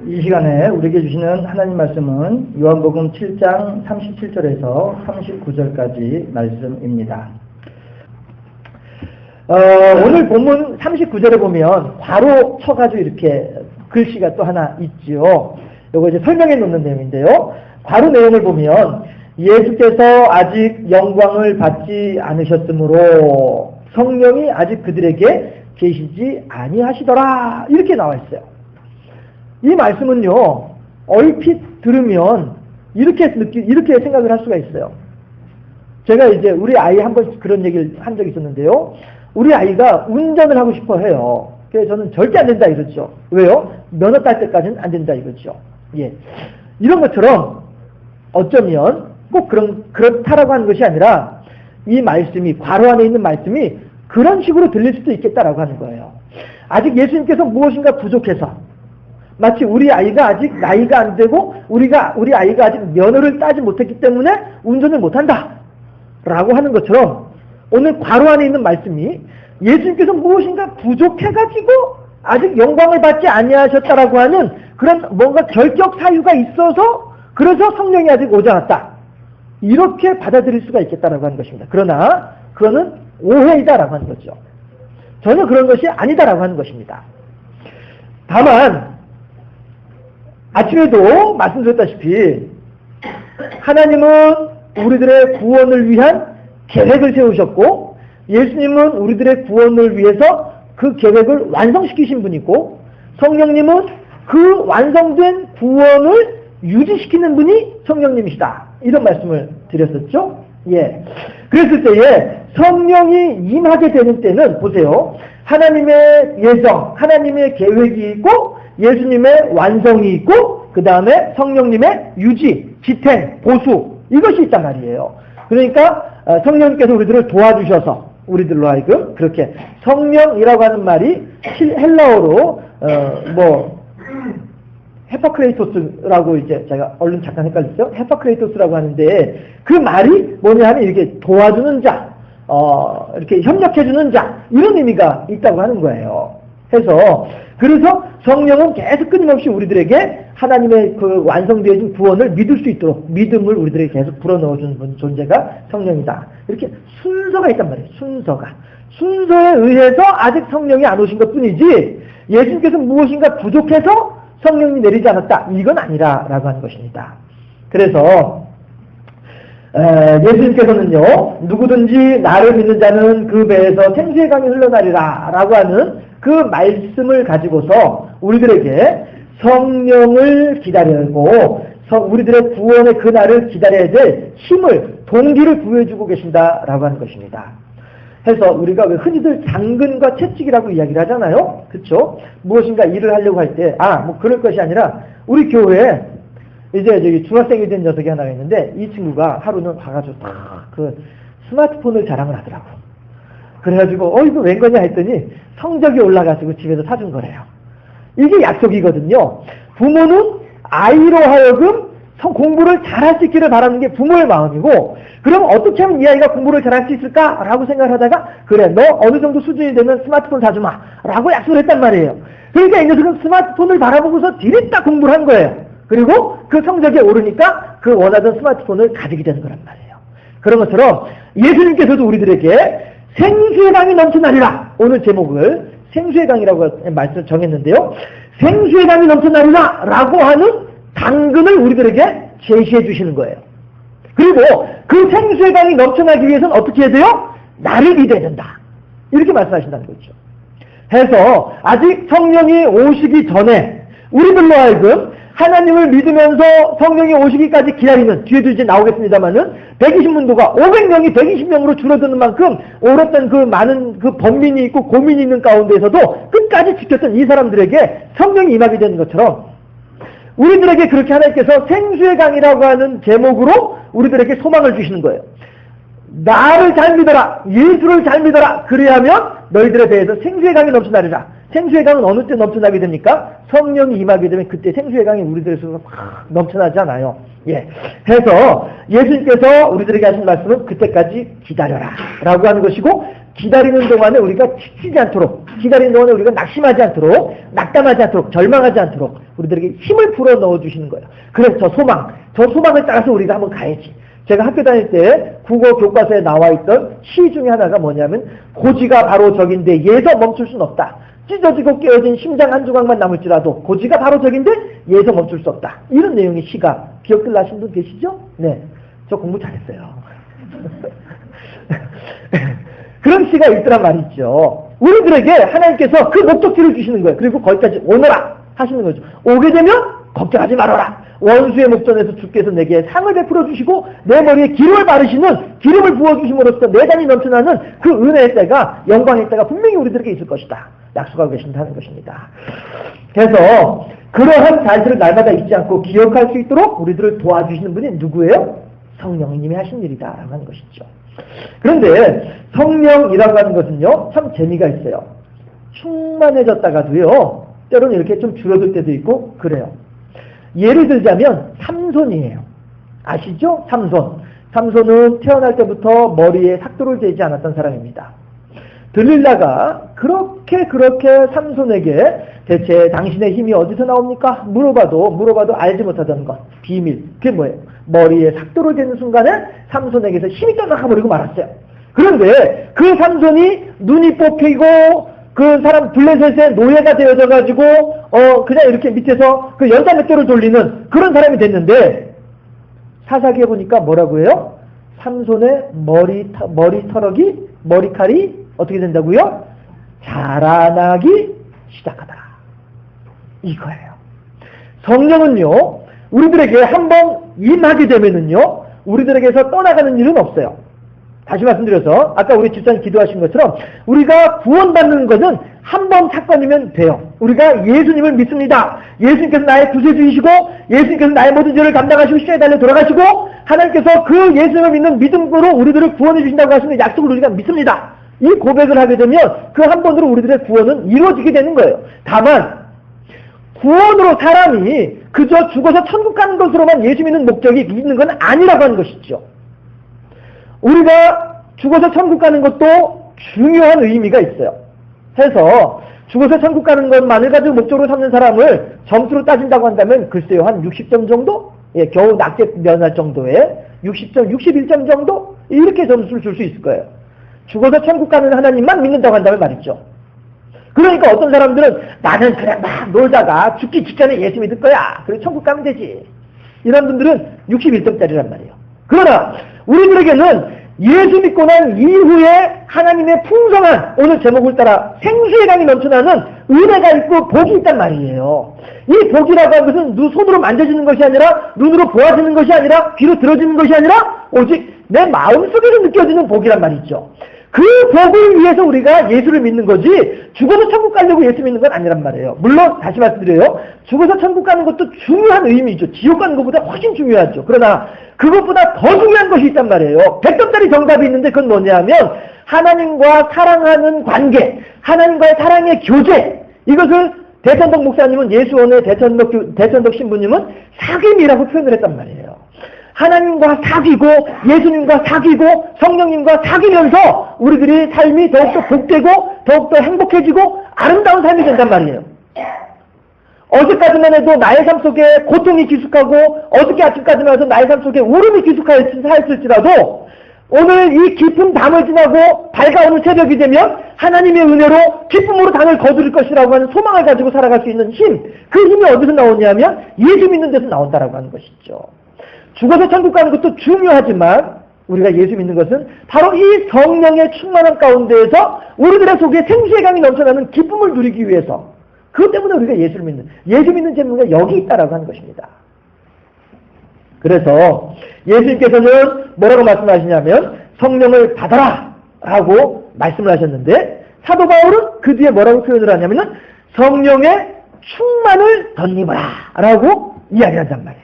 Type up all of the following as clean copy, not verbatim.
이 시간에 우리에게 주시는 하나님 말씀은 요한복음 7장 37절에서 39절까지 말씀입니다. 오늘 본문 39절에 보면 괄호 쳐가지고 이렇게 글씨가 또 하나 있지요. 요거 이제 설명해 놓는 내용인데요. 괄호 내용을 보면 예수께서 아직 영광을 받지 않으셨으므로 성령이 아직 그들에게 계시지 아니하시더라. 이렇게 나와 있어요. 이 말씀은요, 얼핏 들으면 이렇게 생각을 할 수가 있어요. 제가 이제 우리 아이 한번 그런 얘기를 한 적이 있었는데요. 우리 아이가 운전을 하고 싶어 해요. 그래서 저는 절대 안 된다 이러죠. 왜요? 면허 딸 때까지는 안 된다 이거죠. 예. 이런 것처럼 어쩌면 꼭 그렇다라고 하는 것이 아니라 이 말씀이, 괄호 안에 있는 말씀이 그런 식으로 들릴 수도 있겠다라고 하는 거예요. 아직 예수님께서 무엇인가 부족해서, 마치 우리 아이가 아직 나이가 안 되고 우리 아이가 아직 면허를 따지 못했기 때문에 운전을 못한다 라고 하는 것처럼 오늘 괄호 안에 있는 말씀이 예수님께서 무엇인가 부족해가지고 아직 영광을 받지 아니하셨다라고 하는 그런 뭔가 결격 사유가 있어서 그래서 성령이 아직 오지 않았다, 이렇게 받아들일 수가 있겠다라고 하는 것입니다. 그러나 그거는 오해이다라고 하는 거죠. 전혀 그런 것이 아니다라고 하는 것입니다. 다만 아침에도 말씀드렸다시피 하나님은 우리들의 구원을 위한 계획을 세우셨고 예수님은 우리들의 구원을 위해서 그 계획을 완성시키신 분이고 성령님은 그 완성된 구원을 유지시키는 분이 성령님이시다, 이런 말씀을 드렸었죠. 예. 그랬을 때에 성령이 임하게 되는 때는 보세요. 하나님의 예정, 하나님의 계획이 있고 예수님의 완성이 있고 그 다음에 성령님의 유지, 지탱, 보수, 이것이 있단 말이에요. 그러니까 성령님께서 우리들을 도와주셔서 우리들로 하여금 그렇게 성령이라고 하는 말이 헬라어로 헤파크레이토스라고 이제 제가 얼른 잠깐 헷갈렸죠. 헤파크레이토스라고 하는데 그 말이 뭐냐 하면 이렇게 도와주는 자, 이렇게 협력해주는 자, 이런 의미가 있다고 하는 거예요. 그래서 성령은 계속 끊임없이 우리들에게 하나님의 그 완성되어진 구원을 믿을 수 있도록 믿음을 우리들에게 계속 불어넣어주는 존재가 성령이다. 이렇게 순서가 있단 말이에요. 순서에 의해서 아직 성령이 안 오신 것 뿐이지 예수님께서 무엇인가 부족해서 성령이 내리지 않았다, 이건 아니라라고 하는 것입니다. 그래서 예수님께서는요, 누구든지 나를 믿는 자는 그 배에서 생수의 강이 흘러나리라 라고 하는 그 말씀을 가지고서 우리들에게 성령을 기다리고 우리들의 구원의 그날을 기다려야 될 힘을, 동기를 부여해주고 계신다라고 하는 것입니다. 해서 우리가 왜 흔히들 당근과 채찍이라고 이야기를 하잖아요. 그렇죠? 무엇인가 일을 하려고 할 때 그럴 것이 아니라 우리 교회에 이제 저기 중학생이 된 녀석이 하나가 있는데 이 친구가 하루는 가가지고 그 스마트폰을 자랑을 하더라고. 그래가지고 이거 웬 거냐 했더니 성적이 올라가지고 집에서 사준 거래요. 이게 약속이거든요. 부모는 아이로 하여금 공부를 잘할 수 있기를 바라는 게 부모의 마음이고, 그럼 어떻게 하면 이 아이가 공부를 잘할 수 있을까라고 생각을 하다가 그래, 너 어느 정도 수준이 되면 스마트폰 사주마 라고 약속을 했단 말이에요. 그러니까 이 녀석은 스마트폰을 바라보고서 디립다 공부를 한 거예요. 그리고 그 성적이 오르니까 그 원하던 스마트폰을 가지게 되는 거란 말이에요. 그런 것처럼 예수님께서도 우리들에게 생수의 강이 넘쳐나리라, 오늘 제목을 생수의 강이라고 말씀을 정했는데요. 생수의 강이 넘쳐나리라 라고 하는 당근을 우리들에게 제시해 주시는 거예요. 그리고 그 생수의 강이 넘쳐나기 위해서는 어떻게 해야 돼요? 나를 믿어야 된다, 이렇게 말씀하신다는 거죠. 해서 아직 성령이 오시기 전에 우리들로 하여금 하나님을 믿으면서 성령이 오시기까지 기다리는, 뒤에도 이제 나오겠습니다만은 120문도가 500명이 120명으로 줄어드는 만큼 오랫동안 그 많은 그 번민이 있고 고민이 있는 가운데에서도 끝까지 지켰던 이 사람들에게 성령이 임하게 되는 것처럼 우리들에게 그렇게 하나님께서 생수의 강이라고 하는 제목으로 우리들에게 소망을 주시는 거예요. 나를 잘 믿어라, 예수를 잘 믿어라, 그래야면 너희들에 대해서 생수의 강이 넘쳐나리라. 생수의 강은 어느 때 넘쳐나게 됩니까? 성령이 임하게 되면 그때 생수의 강이 우리들에서 막 넘쳐나지 않아요. 예. 해서 예수님께서 우리들에게 하신 말씀은 그때까지 기다려라 라고 하는 것이고, 기다리는 동안에 우리가 지치지 않도록, 기다리는 동안에 우리가 낙심하지 않도록, 낙담하지 않도록, 절망하지 않도록 우리들에게 힘을 불어 넣어주시는 거예요. 그래서 저 소망을 따라서 우리가 한번 가야지. 제가 학교 다닐 때 국어 교과서에 나와 있던 시 중에 하나가 뭐냐면 고지가 바로 적인데 예서 멈출 수는 없다. 찢어지고 깨어진 심장 한 조각만 남을지라도 고지가 바로 적인데 예서 멈출 수 없다. 이런 내용의 시가 기억들 나신 분 계시죠? 네, 저 공부 잘했어요. 그런 시가 있더란 말이죠. 우리들에게 하나님께서 그 목적지를 주시는 거예요. 그리고 거기까지 오너라 하시는 거죠. 오게 되면 걱정하지 말아라. 원수의 목전에서 주께서 내게 상을 베풀어 주시고 내 머리에 기름을 바르시는 기름을 부어주심으로써 내단이 넘쳐나는 그 은혜의 때가 영광의 때가 분명히 우리들에게 있을 것이다. 약속하고 계신다는 것입니다. 그래서 그러한 사실을 날마다 잊지 않고 기억할 수 있도록 우리들을 도와주시는 분이 누구예요? 성령님이 하신 일이다 라고 하는 것이죠. 그런데 성령이라고 하는 것은요 참 재미가 있어요. 충만해졌다가도요 때로는 이렇게 좀 줄어들 때도 있고 그래요. 예를 들자면 삼손이에요. 아시죠? 삼손은 태어날 때부터 머리에 삭도를 재지 않았던 사람입니다. 들릴라가 그렇게 삼손에게 대체 당신의 힘이 어디서 나옵니까? 물어봐도 알지 못하던 것, 비밀. 그게 뭐예요? 머리에 삭도를 재는 순간에 삼손에게서 힘이 떠나가버리고 말았어요. 그런데 그 삼손이 눈이 뽑히고 그 사람 블레셋의 노예가 되어져가지고 그냥 이렇게 밑에서 그 연탄맷돌을 돌리는 그런 사람이 됐는데 사사기에 보니까 뭐라고 해요? 삼손의 머리칼이 어떻게 된다고요? 자라나기 시작하더라. 이거예요. 성령은요 우리들에게 한번 임하게 되면은요 우리들에게서 떠나가는 일은 없어요. 다시 말씀드려서 아까 우리 집사님 기도하신 것처럼 우리가 구원받는 것은 한 번 사건이면 돼요. 우리가 예수님을 믿습니다. 예수님께서 나의 구세주이시고 예수님께서 나의 모든 죄를 감당하시고 십자가에 달려 돌아가시고 하나님께서 그 예수님을 믿는 믿음으로 우리들을 구원해 주신다고 하시는 약속을 우리가 믿습니다. 이 고백을 하게 되면 그 한 번으로 우리들의 구원은 이루어지게 되는 거예요. 다만 구원으로 사람이 그저 죽어서 천국 가는 것으로만 예수 믿는 목적이 있는 건 아니라고 하는 것이죠. 우리가 죽어서 천국 가는 것도 중요한 의미가 있어요. 해서 죽어서 천국 가는 것만을 가지고 목적으로 삼는 사람을 점수로 따진다고 한다면 글쎄요 한 60점 정도? 예, 겨우 낙제 면할 정도의 60점, 61점 정도? 이렇게 점수를 줄 수 있을 거예요. 죽어서 천국 가는 하나님만 믿는다고 한다면 말이죠. 그러니까 어떤 사람들은 나는 그냥 막 놀다가 죽기 직전에 예수 믿을 거야. 그래서 천국 가면 되지. 이런 분들은 61점짜리란 말이에요. 그러나 우리들에게는 예수 믿고 난 이후에 하나님의 풍성한 오늘 제목을 따라 생수의 강이 넘쳐나는 은혜가 있고 복이 있단 말이에요. 이 복이라고 하는 것은 눈 손으로 만져지는 것이 아니라 눈으로 보아지는 것이 아니라 귀로 들어지는 것이 아니라 오직 내 마음속에서 느껴지는 복이란 말이죠. 그 복을 위해서 우리가 예수를 믿는 거지 죽어서 천국 가려고 예수 믿는 건 아니란 말이에요. 물론 다시 말씀드려요. 죽어서 천국 가는 것도 중요한 의미죠. 지옥 가는 것보다 훨씬 중요하죠. 그러나 그것보다 더 중요한 것이 있단 말이에요. 100점짜리 정답이 있는데 그건 뭐냐면 하나님과 사랑하는 관계, 하나님과의 사랑의 교제. 이것을 대천덕 목사님은 예수원의 대천덕 신부님은 사귐이라고 표현을 했단 말이에요. 하나님과 사귀고 예수님과 사귀고 성령님과 사귀면서 우리들이 삶이 더욱더 복되고 더욱더 행복해지고 아름다운 삶이 된단 말이에요. 어제까지만 해도 나의 삶 속에 고통이 기숙하고 어저께 아침까지만 해도 나의 삶 속에 울음이 기숙하였을지라도 오늘 이 깊은 밤을 지나고 밝아오는 새벽이 되면 하나님의 은혜로 기쁨으로 당을 거두릴 것이라고 하는 소망을 가지고 살아갈 수 있는 힘, 그 힘이 어디서 나오냐면 예수 믿는 데서 나온다라고 하는 것이죠. 죽어서 천국 가는 것도 중요하지만 우리가 예수 믿는 것은 바로 이 성령의 충만한 가운데에서 우리들의 속에 생수의 강이 넘쳐나는 기쁨을 누리기 위해서 그것 때문에 우리가 예수 믿는 재미가 여기 있다라고 하는 것입니다. 그래서 예수님께서는 뭐라고 말씀하시냐면 성령을 받아라 라고 말씀을 하셨는데 사도 바울은 그 뒤에 뭐라고 표현을 하냐면 성령의 충만을 덧입어라 라고 이야기를 한단 말이에요.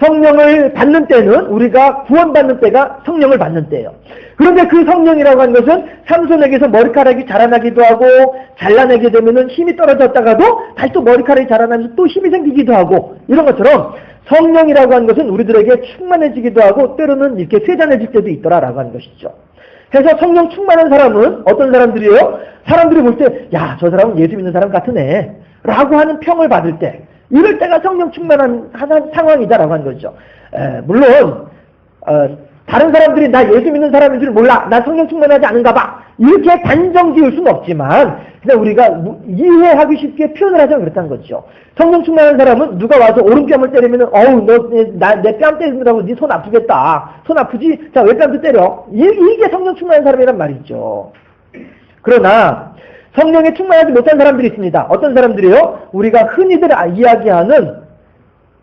성령을 받는 때는 우리가 구원받는 때가 성령을 받는 때예요. 그런데 그 성령이라고 하는 것은 삼손에게서 머리카락이 자라나기도 하고 잘라내게 되면은 힘이 떨어졌다가도 다시 또 머리카락이 자라나면서 또 힘이 생기기도 하고 이런 것처럼 성령이라고 하는 것은 우리들에게 충만해지기도 하고 때로는 이렇게 쇠잔해질 때도 있더라라고 하는 것이죠. 그래서 성령 충만한 사람은 어떤 사람들이에요? 사람들이 볼 때 야, 저 사람은 예수 믿는 사람 같으네 라고 하는 평을 받을 때 이럴 때가 성령 충만한 상황이다라고 하는 거죠. 물론 다른 사람들이 나 예수 믿는 사람인 줄 몰라, 나 성령 충만하지 않은가 봐, 이렇게 단정 지을 수는 없지만 그냥 우리가 이해하기 쉽게 표현을 하자면 그렇다는 거죠. 성령 충만한 사람은 누가 와서 오른뺨을 때리면은 어우 너 내 뺨 때리느라고 네 손 아프겠다, 손 아프지? 자, 왜 뺨도 때려? 이게 성령 충만한 사람이란 말이죠. 그러나 성령에 충만하지 못한 사람들이 있습니다. 어떤 사람들이요? 우리가 흔히들 이야기하는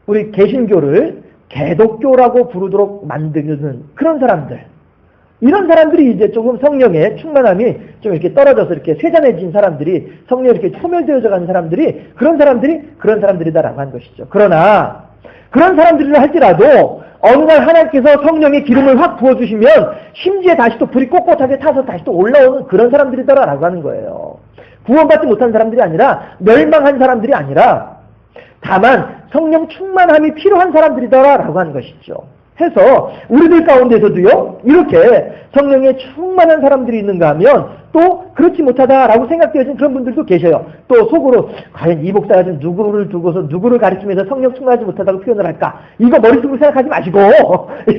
우리 개신교를 개독교라고 부르도록 만드는 그런 사람들. 이런 사람들이 이제 조금 성령의 충만함이 좀 이렇게 떨어져서 이렇게 쇠잔해진 사람들이, 성령이 이렇게 소멸되어져 가는 사람들이, 그런 사람들이다라고 하는 것이죠. 그러나 그런 사람들이라 할지라도 어느 날 하나님께서 성령의 기름을 확 부어주시면 심지에 다시 또 불이 꼿꼿하게 타서 다시 또 올라오는 그런 사람들이더라라고 하는 거예요. 구원받지 못한 사람들이 아니라, 멸망한 사람들이 아니라, 다만 성령 충만함이 필요한 사람들이더라라고 하는 것이죠. 해서 우리들 가운데서도요, 이렇게 성령에 충만한 사람들이 있는가 하면 또 그렇지 못하다라고 생각되어진 그런 분들도 계셔요. 또 속으로 과연 이 목사가 지금 누구를 두고서 누구를 가르치면서 성령 충만하지 못하다고 표현을 할까? 이거 머릿속으로 생각하지 마시고 예,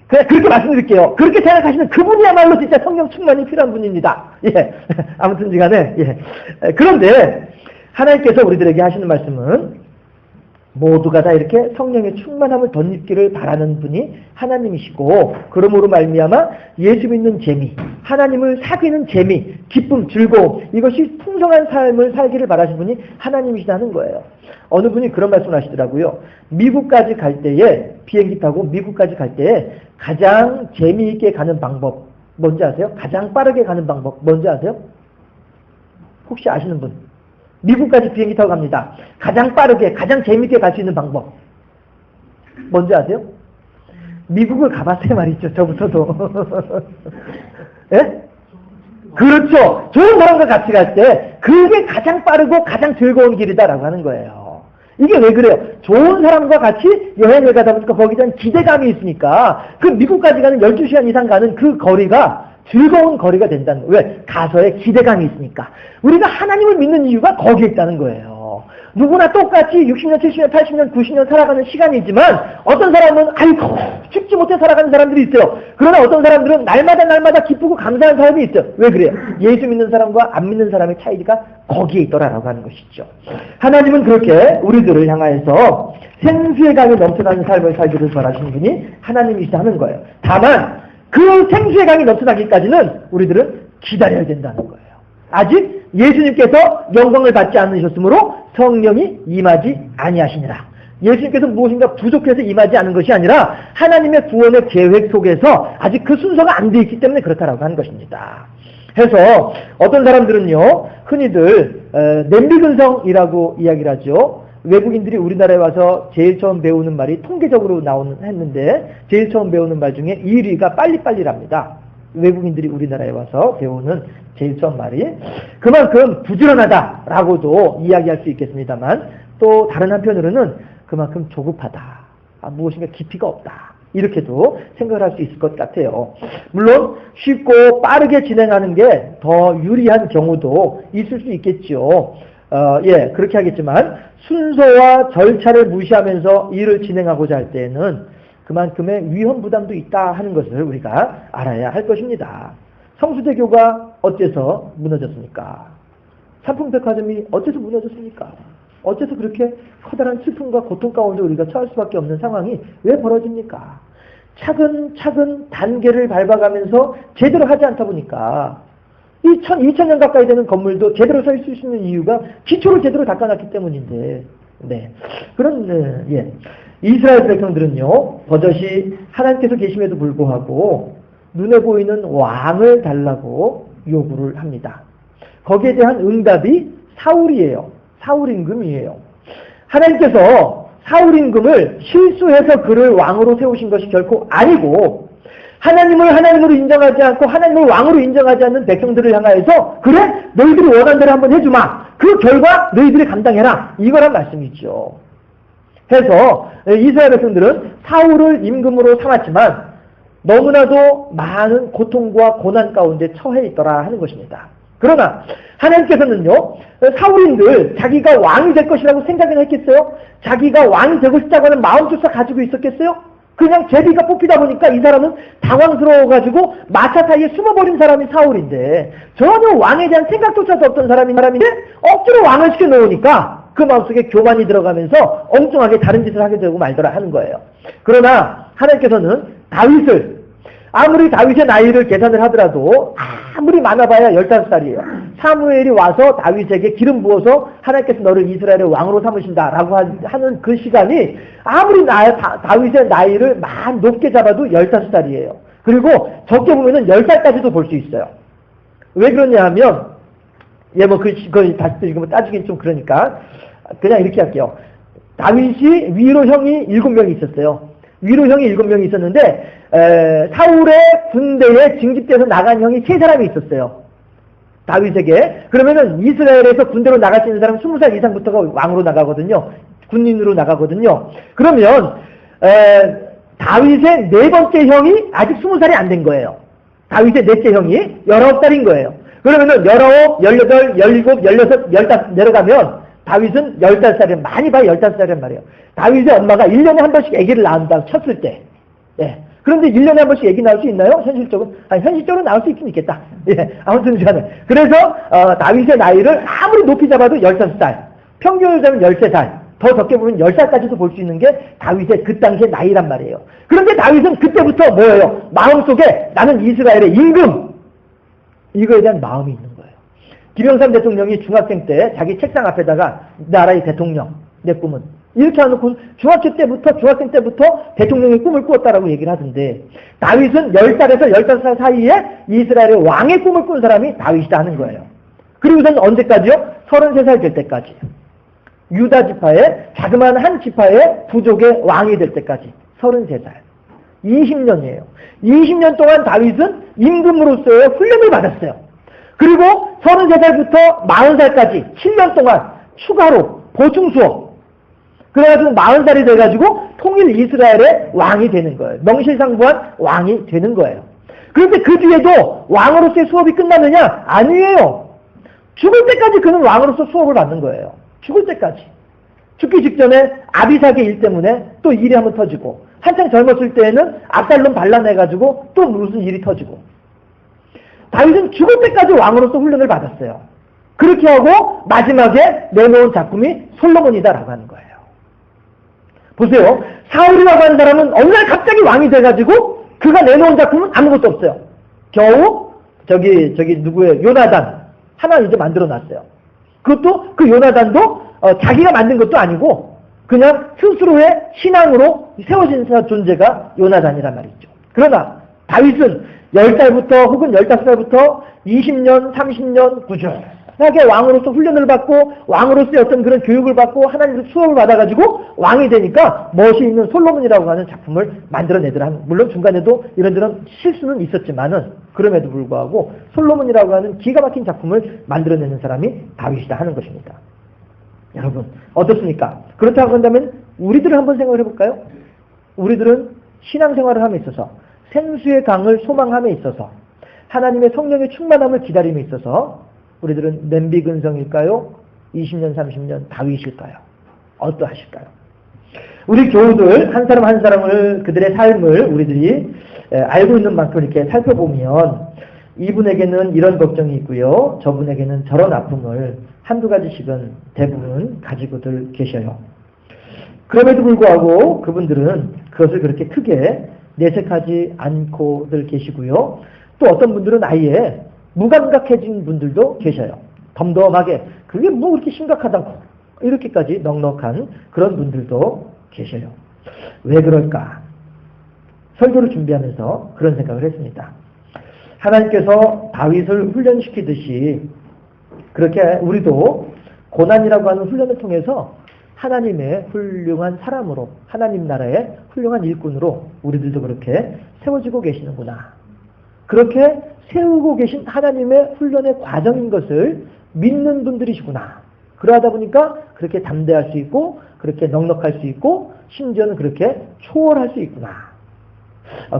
그냥 그렇게 말씀드릴게요. 그렇게 생각하시는 그분이야말로 진짜 성령 충만이 필요한 분입니다. 예, 아무튼 간에 예. 그런데 하나님께서 우리들에게 하시는 말씀은 모두가 다 이렇게 성령의 충만함을 덧입기를 바라는 분이 하나님이시고, 그러므로 말미암아 예수 믿는 재미, 하나님을 사귀는 재미, 기쁨, 즐거움, 이것이 풍성한 삶을 살기를 바라시는 분이 하나님이시다는 거예요. 어느 분이 그런 말씀을 하시더라고요. 미국까지 갈 때에, 비행기 타고 미국까지 갈 때에 가장 재미있게 가는 방법 뭔지 아세요? 가장 빠르게 가는 방법 뭔지 아세요? 혹시 아시는 분? 미국까지 비행기 타고 갑니다. 가장 빠르게, 가장 재밌게 갈 수 있는 방법 뭔지 아세요? 미국을 가봤어요 말이죠. 저부터도. 예? 그렇죠. 좋은 사람과 같이 갈 때 그게 가장 빠르고 가장 즐거운 길이다라고 하는 거예요. 이게 왜 그래요? 좋은 사람과 같이 여행을 가다 보니까 거기에 대한 기대감이 있으니까 그 미국까지 가는 12시간 이상 가는 그 거리가 즐거운 거리가 된다는 거예요. 왜? 가서의 기대감이 있으니까. 우리가 하나님을 믿는 이유가 거기에 있다는 거예요. 누구나 똑같이 60년, 70년, 80년, 90년 살아가는 시간이지만 어떤 사람은 아이고 죽지 못해 살아가는 사람들이 있어요. 그러나 어떤 사람들은 날마다 기쁘고 감사한 사람이 있어요. 왜 그래요? 예수 믿는 사람과 안 믿는 사람의 차이가 거기에 있더라라고 하는 것이죠. 하나님은 그렇게 우리들을 향하여서 생수의 강이 넘쳐나는 삶을 살기를 바라시는 분이 하나님이시다 하는 거예요. 다만 그 생수의 강이 넘쳐나기까지는 우리들은 기다려야 된다는 거예요. 아직 예수님께서 영광을 받지 않으셨으므로 성령이 임하지 아니하시니라. 예수님께서 무엇인가 부족해서 임하지 않은 것이 아니라 하나님의 구원의 계획 속에서 아직 그 순서가 안 돼 있기 때문에 그렇다라고 하는 것입니다. 해서 어떤 사람들은요, 흔히들 냄비근성이라고 이야기를 하죠. 외국인들이 우리나라에 와서 제일 처음 배우는 말이 통계적으로 했는데 제일 처음 배우는 말 중에 1위가 빨리빨리랍니다. 외국인들이 우리나라에 와서 배우는 제일 처음 말이 그만큼 부지런하다라고도 이야기할 수 있겠습니다만, 또 다른 한편으로는 그만큼 조급하다, 무엇인가 깊이가 없다, 이렇게도 생각을 할 수 있을 것 같아요. 물론 쉽고 빠르게 진행하는 게 더 유리한 경우도 있을 수 있겠죠. 예, 그렇게 하겠지만 순서와 절차를 무시하면서 일을 진행하고자 할 때에는 그만큼의 위험 부담도 있다 하는 것을 우리가 알아야 할 것입니다. 성수대교가 어째서 무너졌습니까? 삼풍백화점이 어째서 무너졌습니까? 어째서 그렇게 커다란 슬픔과 고통 가운데 우리가 처할 수밖에 없는 상황이 왜 벌어집니까? 차근차근 단계를 밟아가면서 제대로 하지 않다 보니까 2000년 가까이 되는 건물도 제대로 서 있을 수 있는 이유가 기초를 제대로 닦아놨기 때문인데, 네. 예. 이스라엘 백성들은요, 버젓이 하나님께서 계심에도 불구하고 눈에 보이는 왕을 달라고 요구를 합니다. 거기에 대한 응답이 사울이에요. 사울 임금이에요. 하나님께서 사울 임금을 실수해서 그를 왕으로 세우신 것이 결코 아니고, 하나님을 하나님으로 인정하지 않고 하나님을 왕으로 인정하지 않는 백성들을 향하여서 그래? 너희들이 원하는 대로 한번 해주마. 그 결과 너희들이 감당해라. 이거란 말씀이죠. 해서 이스라엘 백성들은 사울을 임금으로 삼았지만 너무나도 많은 고통과 고난 가운데 처해 있더라 하는 것입니다. 그러나 하나님께서는요, 사울인들 자기가 왕이 될 것이라고 생각을 했겠어요? 자기가 왕이 되고 싶다고 하는 마음조차 가지고 있었겠어요? 그냥 제비가 뽑히다 보니까 이 사람은 당황스러워가지고 마차 사이에 숨어버린 사람이 사울인데, 전혀 왕에 대한 생각조차도 없던 사람인데 억지로 왕을 시켜놓으니까 그 마음속에 교만이 들어가면서 엉뚱하게 다른 짓을 하게 되고 말더라 하는 거예요. 그러나 하나님께서는 다윗을, 아무리 다윗의 나이를 계산을 하더라도 아무리 많아봐야 15살이에요. 사무엘이 와서 다윗에게 기름 부어서 하나님께서 너를 이스라엘의 왕으로 삼으신다라고 하는 그 시간이 아무리 다윗의 나이를 만 높게 잡아도 15살이에요. 그리고 적게 보면은 10살까지도 볼 수 있어요. 왜 그러냐 하면, 그걸 다시 따지긴 좀 그러니까 그냥 이렇게 할게요. 다윗이 위로 형이 7명이 있었어요. 위로 형이 7명이 있었는데 사울의 군대에 징집돼서 나간 형이 3사람이 있었어요. 다윗에게. 그러면은 이스라엘에서 군대로 나갈 수 있는 사람 20살 이상부터가 왕으로 나가거든요. 군인으로 나가거든요. 그러면 다윗의 4번째 형이 아직 20살이 안 된 거예요. 다윗의 넷째 형이 19살인 거예요. 그러면은 19, 18, 17, 16, 15 내려가면 다윗은 15살이란, 많이 봐야 15살이란 말이에요. 다윗의 엄마가 1년에 한 번씩 아기를 낳는다고 쳤을 때. 예. 그런데 1년에 한 번씩 아기 낳을 수 있나요? 현실적으로? 아니, 현실적으로 낳을 수 있긴 있겠다. 예. 아무튼 간에. 그래서, 다윗의 나이를 아무리 높이 잡아도 15살. 평균을 잡으면 13살. 더 적게 보면 10살까지도 볼 수 있는 게 다윗의 그 당시의 나이란 말이에요. 그런데 다윗은 그때부터 뭐예요? 마음속에 나는 이스라엘의 임금. 이거에 대한 마음이 있는 거예요. 김영삼 대통령이 중학생 때 자기 책상 앞에다가 나라의 대통령, 내 꿈은, 이렇게 해놓고 중학생 때부터 대통령의 꿈을 꾸었다라고 얘기를 하던데, 다윗은 10살에서 15살 사이에 이스라엘의 왕의 꿈을 꾼 사람이 다윗이다 하는 거예요. 그리고선 언제까지요? 33살 될 때까지. 유다 지파의, 자그마한 한 지파의 부족의 왕이 될 때까지. 33살. 20년이에요. 20년 동안 다윗은 임금으로서의 훈련을 받았어요. 그리고 33살부터 40살까지 7년 동안 추가로 보충 수업. 그래가지고 40살이 돼가지고 통일 이스라엘의 왕이 되는 거예요. 명실상부한 왕이 되는 거예요. 그런데 그 뒤에도 왕으로서의 수업이 끝나느냐? 아니에요. 죽을 때까지 그는 왕으로서 수업을 받는 거예요. 죽을 때까지. 죽기 직전에 아비삭의 일 때문에 또 일이 한번 터지고, 한창 젊었을 때에는 압살롬 반란해가지고 또 무슨 일이 터지고. 다윗은 죽을 때까지 왕으로서 훈련을 받았어요. 그렇게 하고 마지막에 내놓은 작품이 솔로몬이다라고 하는 거예요. 보세요. 사울이라고 하는 사람은 어느 날 갑자기 왕이 돼가지고 그가 내놓은 작품은 아무것도 없어요. 겨우 누구예요? 요나단 하나 이제 만들어 놨어요. 그것도 그 요나단도 자기가 만든 것도 아니고 그냥 스스로의 신앙으로 세워진 존재가 요나단이란 말이죠. 그러나 다윗은 10살부터 혹은 15살부터 20년, 30년 꾸준하게 왕으로서 훈련을 받고 왕으로서의 어떤 그런 교육을 받고 하나님의 수업을 받아가지고 왕이 되니까 멋이 있는 솔로몬이라고 하는 작품을 만들어내더라. 물론 중간에도 이런저런 실수는 있었지만은 그럼에도 불구하고 솔로몬이라고 하는 기가 막힌 작품을 만들어내는 사람이 다윗이다 하는 것입니다. 여러분 어떻습니까? 그렇다고 한다면 우리들을 한번 생각을 해볼까요? 우리들은 신앙생활을 함에 있어서 생수의 강을 소망함에 있어서 하나님의 성령의 충만함을 기다림에 있어서 우리들은 냄비 근성일까요? 20년 30년 다윗일까요? 어떠하실까요? 우리 교우들 한 사람 한 사람을 그들의 삶을 우리들이 알고 있는 만큼 이렇게 살펴보면 이분에게는 이런 걱정이 있고요. 저분에게는 저런 아픔을 한두 가지씩은 대부분 가지고들 계셔요. 그럼에도 불구하고 그분들은 그것을 그렇게 크게 내색하지 않고들 계시고요. 또 어떤 분들은 아예 무감각해진 분들도 계셔요. 덤덤하게 그게 뭐 그렇게 심각하다고 이렇게까지 넉넉한 그런 분들도 계셔요. 왜 그럴까? 설교를 준비하면서 그런 생각을 했습니다. 하나님께서 다윗을 훈련시키듯이 그렇게 우리도 고난이라고 하는 훈련을 통해서 하나님의 훌륭한 사람으로 하나님 나라의 훌륭한 일꾼으로 우리들도 그렇게 세워지고 계시는구나. 그렇게 세우고 계신 하나님의 훈련의 과정인 것을 믿는 분들이시구나. 그러다 보니까 그렇게 담대할 수 있고 그렇게 넉넉할 수 있고 심지어는 그렇게 초월할 수 있구나.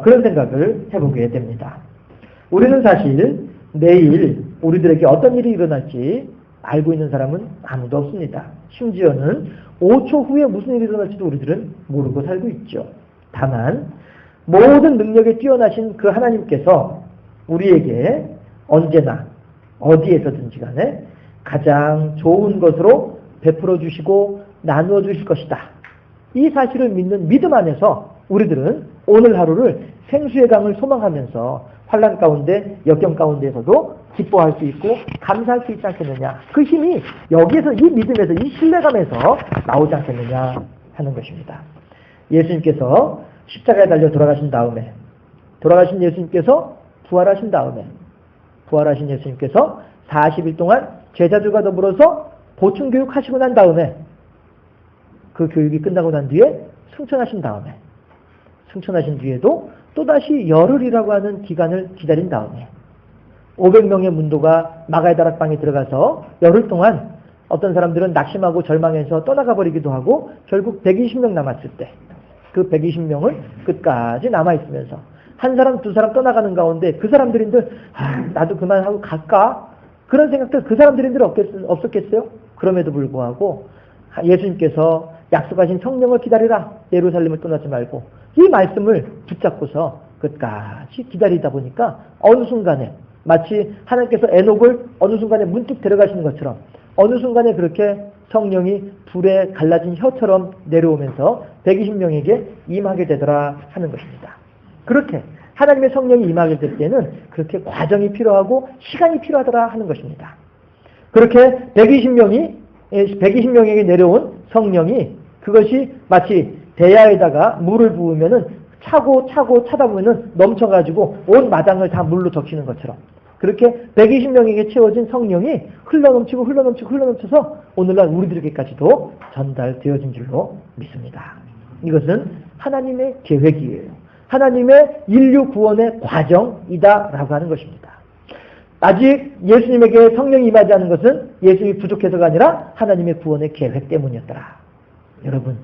그런 생각을 해보게 됩니다. 우리는 사실 내일 우리들에게 어떤 일이 일어날지 알고 있는 사람은 아무도 없습니다. 심지어는 5초 후에 무슨 일이 일어날지도 우리들은 모르고 살고 있죠. 다만 모든 능력에 뛰어나신 그 하나님께서 우리에게 언제나 어디에서든지 간에 가장 좋은 것으로 베풀어 주시고 나누어 주실 것이다. 이 사실을 믿는 믿음 안에서 우리들은 오늘 하루를 생수의 강을 소망하면서 환난 가운데 역경 가운데에서도 기뻐할 수 있고 감사할 수 있지 않겠느냐. 그 힘이 여기에서 이 믿음에서 이 신뢰감에서 나오지 않겠느냐 하는 것입니다. 예수님께서 십자가에 달려 돌아가신 다음에 돌아가신 예수님께서 부활하신 다음에 부활하신 예수님께서 40일 동안 제자들과 더불어서 보충 교육하시고 난 다음에 그 교육이 끝나고 난 뒤에 승천하신 다음에 승천하신 뒤에도 또다시 열흘이라고 하는 기간을 기다린 다음에 500명의 문도가 마가의 다락방에 들어가서 열흘 동안 어떤 사람들은 낙심하고 절망해서 떠나가 버리기도 하고 결국 120명 남았을 때 그 120명은 끝까지 남아있으면서 한 사람 두 사람 떠나가는 가운데 그 사람들인들 나도 그만하고 갈까? 그런 생각들 그 사람들인들 없었겠어요? 그럼에도 불구하고 예수님께서 약속하신 성령을 기다리라. 예루살렘을 떠나지 말고 이 말씀을 붙잡고서 끝까지 기다리다 보니까 어느 순간에 마치 하나님께서 에녹을 어느 순간에 문득 데려가시는 것처럼 어느 순간에 그렇게 성령이 불에 갈라진 혀처럼 내려오면서 120명에게 임하게 되더라 하는 것입니다. 그렇게 하나님의 성령이 임하게 될 때는 그렇게 과정이 필요하고 시간이 필요하더라 하는 것입니다. 그렇게 120명에게 내려온 성령이 그것이 마치 대야에다가 물을 부으면은 차고 차다 보면은 넘쳐가지고 온 마당을 다 물로 적시는 것처럼 그렇게 120명에게 채워진 성령이 흘러넘쳐서 오늘날 우리들에게까지도 전달되어진 줄로 믿습니다. 이것은 하나님의 계획이에요. 하나님의 인류 구원의 과정이다라고 하는 것입니다. 아직 예수님에게 성령이 임하지 않은 것은 예수님이 부족해서가 아니라 하나님의 구원의 계획 때문이었더라. 여러분,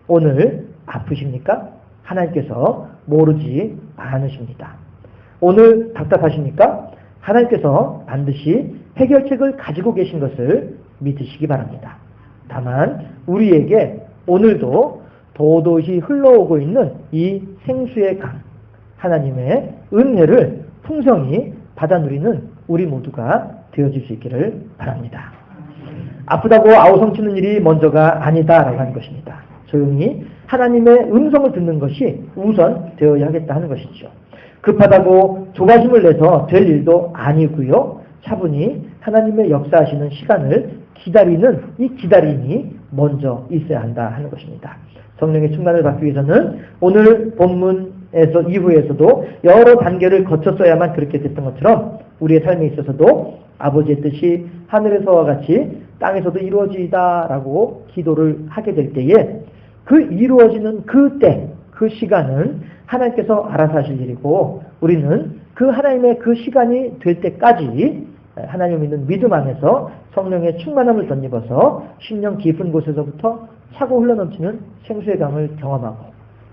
오늘 아프십니까? 하나님께서 모르지 않으십니다. 오늘 답답하십니까? 하나님께서 반드시 해결책을 가지고 계신 것을 믿으시기 바랍니다. 다만 우리에게 오늘도 도도히 흘러오고 있는 이 생수의 강, 하나님의 은혜를 풍성히 받아 누리는 우리 모두가 되어질 수 있기를 바랍니다. 아프다고 아우성치는 일이 먼저가 아니다라고 하는 것입니다. 조용히 하나님의 음성을 듣는 것이 우선 되어야 하겠다 하는 것이죠. 급하다고 조바심을 내서 될 일도 아니고요. 차분히 하나님의 역사하시는 시간을 기다리는 이 기다림이 먼저 있어야 한다 하는 것입니다. 성령의 충만을 받기 위해서는 오늘 본문에서 이후에서도 여러 단계를 거쳤어야만 그렇게 됐던 것처럼 우리의 삶에 있어서도 아버지의 뜻이 하늘에서와 같이 땅에서도 이루어지다라고 기도를 하게 될 때에 그 이루어지는 그때, 그 시간은 하나님께서 알아서 하실 일이고 우리는 그 하나님의 그 시간이 될 때까지 하나님을 믿는 믿음 안에서 성령의 충만함을 덧입어서 심령 깊은 곳에서부터 차고 흘러넘치는 생수의 강을 경험하고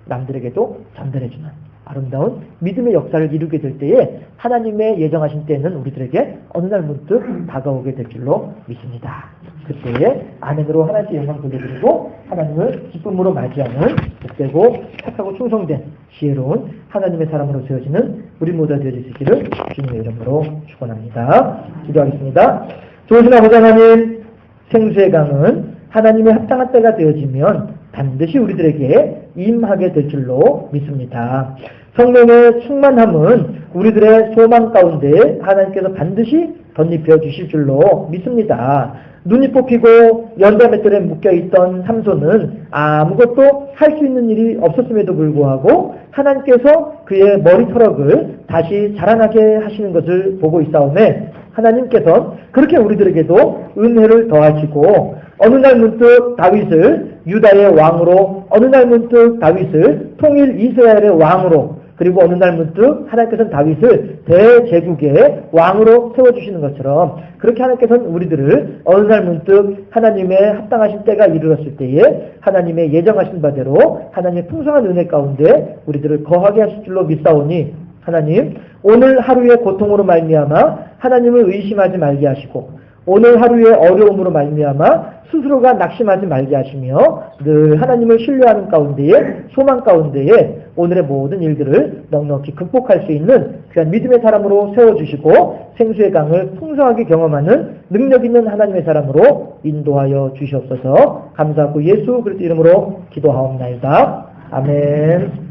남들에게도 전달해주는 아름다운 믿음의 역사를 이루게 될 때에 하나님의 예정하신 때는 우리들에게 어느 날 문득 다가오게 될 줄로 믿습니다. 그때에 아멘으로 하나님께 영광 돌려드리고 하나님을 기쁨으로 맞이하는 복되고 착하고 충성된 지혜로운 하나님의 사람으로 세워지는 우리 모두가 되어질 수 있기를 주님의 이름으로 축원합니다. 기도하겠습니다. 좋으신 아버지 하나님, 생수의 강은 하나님의 합당한 때가 되어지면 반드시 우리들에게 임하게 될 줄로 믿습니다. 성령의 충만함은 우리들의 소망 가운데 하나님께서 반드시 덧입혀 주실 줄로 믿습니다. 눈이 뽑히고 연자맷돌에 묶여있던 삼손은 아무것도 할 수 있는 일이 없었음에도 불구하고 하나님께서 그의 머리털럭을 다시 자라나게 하시는 것을 보고 있사오매 하나님께서 그렇게 우리들에게도 은혜를 더하시고 어느 날 문득 다윗을 유다의 왕으로 어느 날 문득 다윗을 통일 이스라엘의 왕으로 그리고 어느 날 문득 하나님께서는 다윗을 대제국의 왕으로 세워주시는 것처럼 그렇게 하나님께서는 우리들을 어느 날 문득 하나님의 합당하신 때가 이르렀을 때에 하나님의 예정하신 바대로 하나님의 풍성한 은혜 가운데 우리들을 거하게 하실 줄로 믿사오니 하나님, 오늘 하루의 고통으로 말미암아 하나님을 의심하지 말게 하시고, 오늘 하루의 어려움으로 말미암아 스스로가 낙심하지 말게 하시며 늘 하나님을 신뢰하는 가운데에, 소망 가운데에 오늘의 모든 일들을 넉넉히 극복할 수 있는 귀한 믿음의 사람으로 세워주시고 생수의 강을 풍성하게 경험하는 능력 있는 하나님의 사람으로 인도하여 주시옵소서. 감사하고 예수 그리스도 이름으로 기도하옵나이다. 아멘.